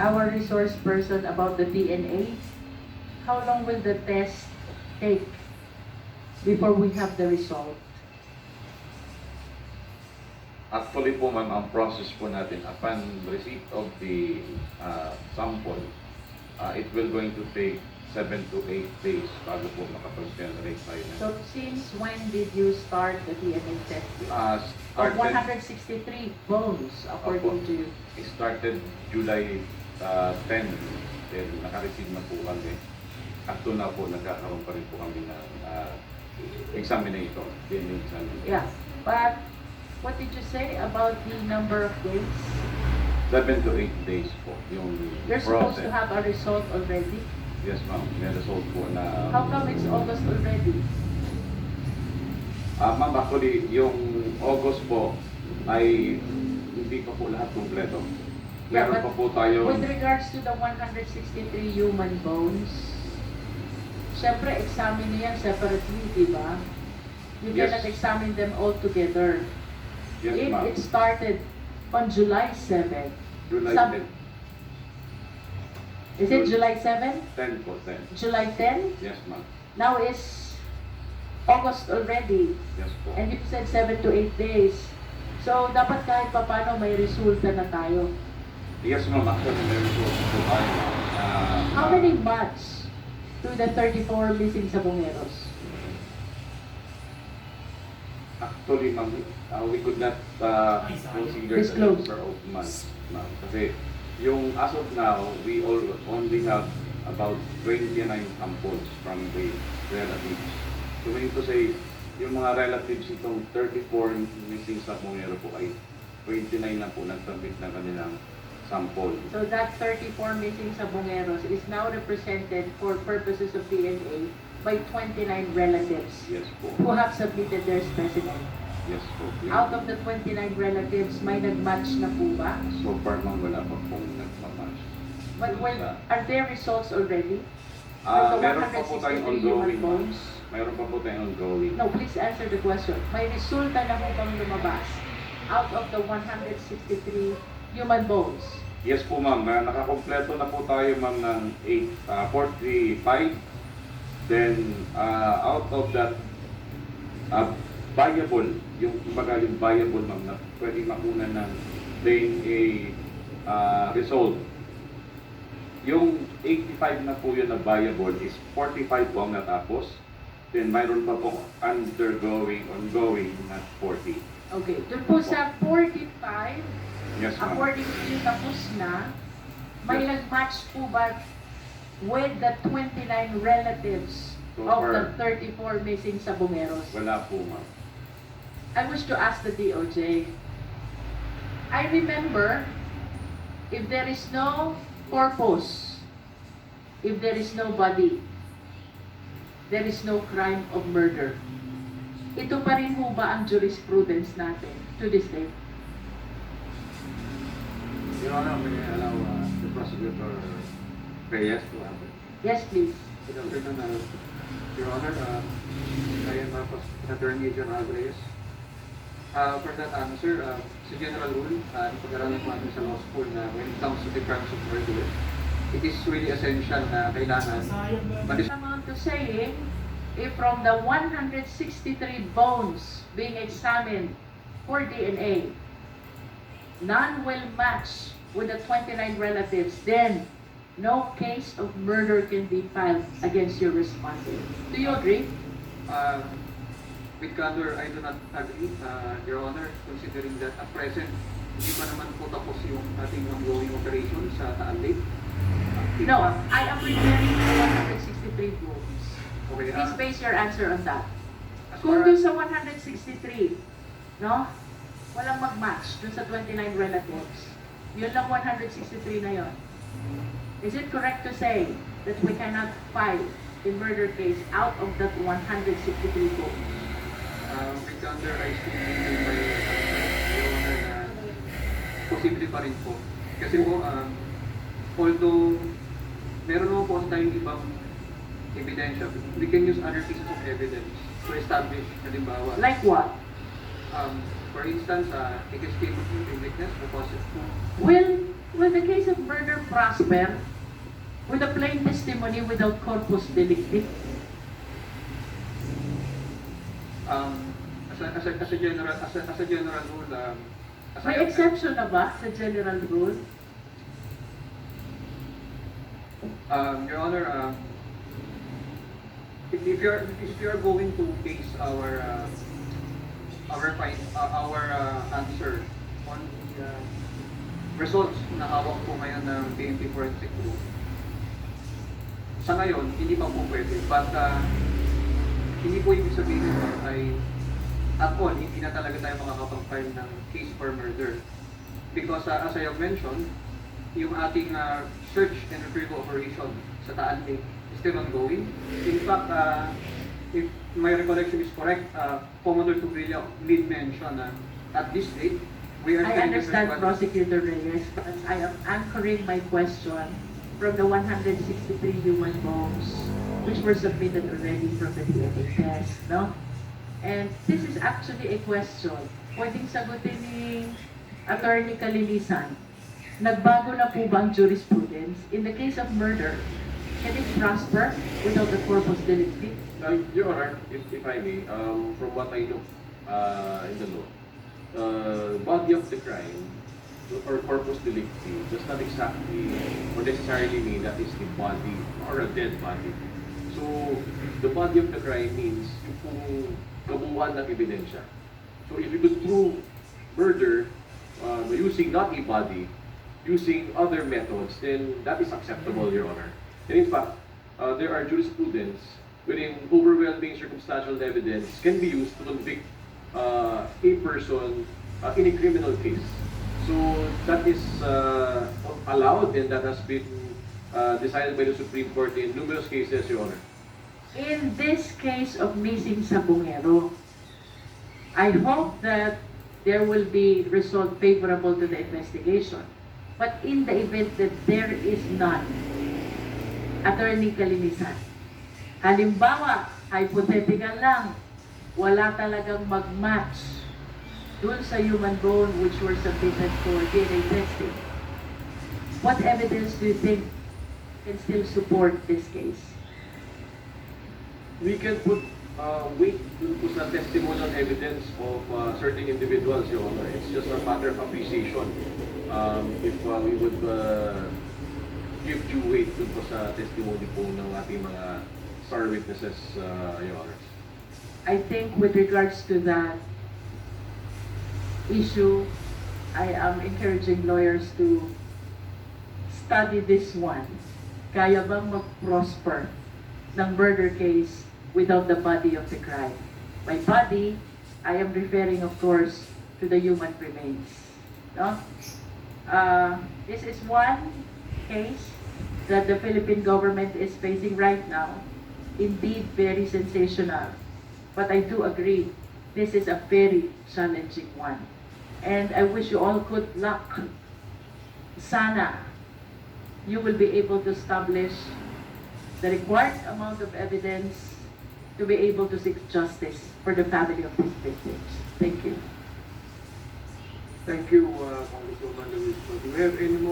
our resource person about the DNA? How long will the test take before we have the result? Actually po ma'am, ang process po natin, upon receipt of the sample, it will going to take 7 to 8 days bago po makapag-generate tayo na. So since when did you start the DNA testing? Of Started, 163 bones, according to you. it started July 10, then naka-receive na po kami. At doon na po, nagkakaroon pa rin po kami ng examinator, DNA examinator. Yeah, but what did you say about the number of days? 7 to 8 days po yung You're supposed to process. have a result already. Yes ma'am, may result po na... How come it's August already? Ma'am, actually, yung August po ay hindi pa po lahat kumpleto. Yeah, Meron but pa po tayo... With regards to the 163 human bones, syempre examine niyo yan separately, di ba? You Yes. cannot examine them all together. Yes If ma'am, it started on July 7, July some- 10. is it July 7? 10 po, 10. July 10? Yes ma'am, Now is August already, yes po. and you said 7 to 8 days. So, dapat kahit papano may resulta na tayo. Yes ma'am, actually may result po tayo. How many months to the 34 missing sabongeros? Actually ma'am, we could not consider Disclose. the number of months ma'am. Kasi yung as of now, we only have about 29 samples from the relatives. So meaning to say, yung mga relatives itong 34 missing sabongero po ay 29 lang po nag-submit ng kanilang sample. So that 34 missing sabongeros is now represented for purposes of DNA by 29 relatives Yes po. who have submitted their specimen. Yes po. Out of the 29 relatives, may nag-match na po ba? So far ma'am, wala pa pong nagmamatch. But when, are there results already? Meron pa po tayong 163 human ongoing ma'am. bones? Meron pa po tayong ongoing. No, please answer the question. May resulta na po bang lumabas out of the 163 human bones? Yes po ma'am, nakakompleto na po tayo ma'am ng 45. Then out of that viable, yung kumbaga yung viable ma'am na pwede makunan ng DNA result. Yung 85 na po yun na viable is 45 po ang natapos. Then mayroon pa po ongoing na 40. Okay, doon po sa 45, Yes ma'am. according to you, tapos na, may Yes. nag-match po ba with the 29 relatives So of far, the 34 missing sabongeros? wala po ma'am. I wish to ask the DOJ. I remember, if there is no purpose, if there is no body, there is no crime of murder. Ito pa rin po ba ang jurisprudence natin to this day? Your Honor, may I allow the prosecutor Reyes to answer? Yes, please. Good afternoon, Your Honor. I am Attorney General Reyes. For that answer, sa general rule, pag-aralan po natin sa law school na when it comes to the crimes of murder, it is really essential na kailangan Amount to saying, if from the 163 bones being examined for DNA, none will match with the 29 relatives, then no case of murder can be filed against your respondent. Do you agree? with candor, I do not agree, Your Honor, considering that at present, hindi pa naman po tapos yung ating ongoing operation sa Taal Lake. No, I am referring to 163 bones. Okay, Please base your answer on that. as Kung far doon as, sa 163, no? Walang mag-match doon sa 29 relatives. Yun lang 163 na yon. Is it correct to say that we cannot file a murder case out of that 163 bones? with candor, I still maintain my Your Honor na posible pa rin po. Kasi po, although meron naman po tayong ibang ebidensya, we can use other pieces of evidence to establish, halimbawa, Like what? for instance, it is capable of witness because Will Will the case of murder prosper with a plain testimony without corpus delicti? As a general rule, as May I- exception na ba sa general rule? Your Honor, if you're going to base our answer on the results na hawak po ngayon ng PNP Forensic Group, sa ngayon, hindi pa po pwede. But hindi po ibig sabihin nun ay at all, hindi na talaga tayo makakapag-file ng case for murder. Because as I have mentioned, yung ating search and retrieval operation sa Taal Lake is still ongoing. In fact, if my recollection is correct, Commodore Tubrilla did mention at this date, we are I still understand, different- Prosecutor Reyes, but I am anchoring my question from the 163 human bones which were submitted already from the DNA test, no? And this is actually a question pwedeng sagutin ni Attorney Kalinisan. Nagbago na po ba ang jurisprudence? In the case of murder, can it prosper without the corpus delicti? Your Honor, if I may, from what I know in the law, body of the crime or corpus delicti does not exactly or necessarily mean that is the body or a dead body. So, the body of the crime means yung kung kabuuan ng ebidensya. So, if you could prove murder using not a body, using other methods, then that is acceptable, Your Honor. And in fact, there are jurisprudence wherein overwhelming circumstantial evidence can be used to convict a person in a criminal case. So that is allowed and that has been decided by the Supreme Court in numerous cases, Your Honor. In this case of missing Sabongero, I hope that there will be result favorable to the investigation. But in the event that there is none, Attorney Kalinisan, halimbawa, hypothetical lang, wala talagang mag-match dun sa human bone which were submitted for DNA testing. What evidence do you think can still support this case? We can put weight dun po sa testimonial evidence of certain individuals, Your Honor. It's just a matter of appreciation. If we would give due weight dun po sa testimony po ng ating mga star witnesses, Your Honor. I think with regards to that issue, I am encouraging lawyers to study this one. Kaya bang mag-prosper ng murder case without the body of the crime? By body, I am referring of course to the human remains. No? This is one case that the Philippine government is facing right now. Indeed, very sensational. But I do agree, this is a very challenging one. And I wish you all good luck. Sana, you will be able to establish the required amount of evidence to be able to seek justice for the family of these victims. Thank you. Thank you, Congresswoman Luis. Do we have any more